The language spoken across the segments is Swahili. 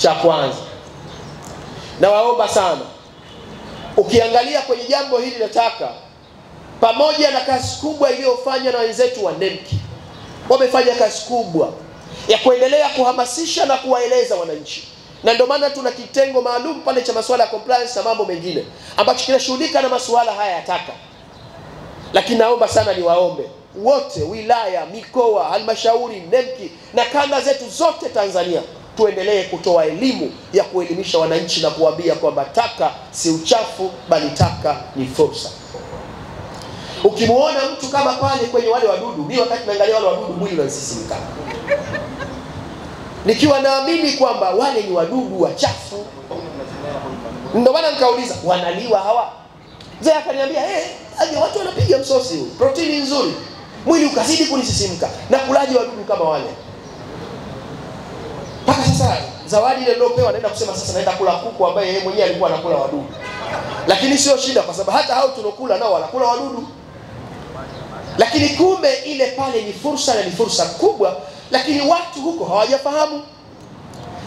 cha kwanza. Na waomba sana, ukiangalia kwenye jambo hili la taka, pamoja na kazi kubwa iliyofanywa na wenzetu wa NEMC, wamefanya kazi kubwa ya kuendelea kuhamasisha na kuwaeleza wananchi, na ndio maana tuna kitengo maalum pale cha masuala ya compliance na mambo mengine ambacho kinashughulika na masuala haya ya taka. Lakini naomba sana niwaombe wote, wilaya, mikoa, halmashauri, NEMC na kanda zetu zote Tanzania, tuendelee kutoa elimu ya kuelimisha wananchi na kuwaambia kwamba taka si uchafu, bali taka ni fursa. Ukimuona mtu kama pale kwenye wale wadudu, mimi wakati naangalia wale wadudu mwili unasisimka, nikiwa naamini kwamba wale ni wadudu wachafu. Ndio maana nikauliza, wanaliwa hawa? Mzee akaniambia watu wanapiga msosi huu, protini nzuri, mwili ukazidi kunisisimka, na kulaji wadudu kama wale. Mpaka sasa zawadi ile niliopewa, naenda kusema sasa naenda kula kuku ambaye yeye mwenyewe alikuwa anakula wadudu. Lakini sio shida, kwa sababu hata hao tunokula nao wanakula wadudu. Lakini kumbe ile pale ni fursa, na ni fursa kubwa, lakini watu huko hawajafahamu.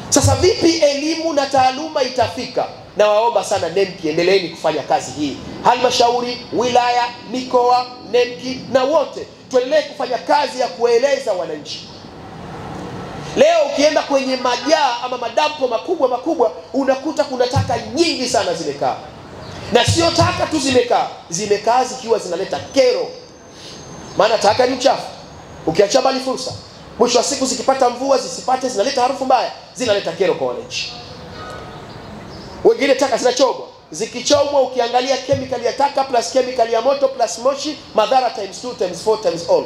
Sasa vipi elimu na taaluma itafika? Na waomba sana NEMC, endeleeni kufanya kazi hii. Halmashauri, wilaya, mikoa, NEMC na wote tuendelee kufanya kazi ya kueleza wananchi. Leo ukienda kwenye majaa ama madampo makubwa unakuta kuna taka nyingi sana zimekaa. Na sio taka tu zimekaa zikiwa zinaleta kero. Maana taka ni uchafu, ukiacha bali fursa. Mwisho wa siku zikipata mvua zisipate, zinaleta harufu mbaya, zinaleta kero kwa wananchi. Wengine taka zinachomwa, zikichomwa ukiangalia chemical ya taka plus chemical ya moto plus moshi, madhara times 2 times 4 times all.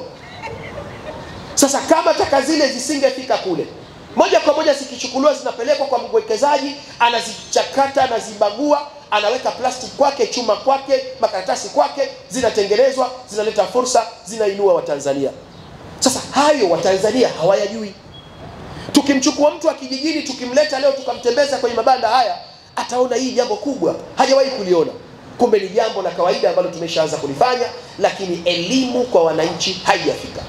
Sasa kama taka zile zisingefika kule, moja kwa moja zikichukuliwa zinapelekwa kwa mwekezaji, anazichakata, anazibagua, anaweka plastic kwake, chuma kwake, makaratasi kwake, zinatengenezwa, zinaleta fursa, zinainua Watanzania. Sasa hayo Watanzania hawayajui. Tukimchukua mtu wa kijijini tukimleta leo tukamtembeza kwenye mabanda haya, ataona hii jambo kubwa, hajawahi kuliona. Kumbe ni jambo la kawaida ambalo tumeshaanza kulifanya, lakini elimu kwa wananchi haijafika.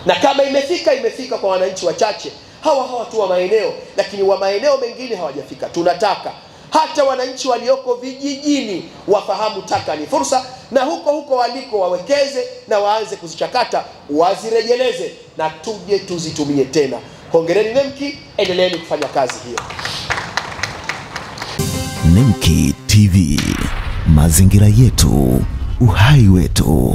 Na kama imefika kwa wananchi wachache, hawa tu wa maeneo, lakini wa maeneo mengine hawajafika. Tunataka hata wananchi walioko vijijini wafahamu taka ni fursa, na huko waliko wawekeze na waanze kuzichakata, wazirejeleze na tuje tuzitumie tena. Hongereni NEMC, endeleeni kufanya kazi hiyo. NEMC TV, mazingira yetu, uhai wetu.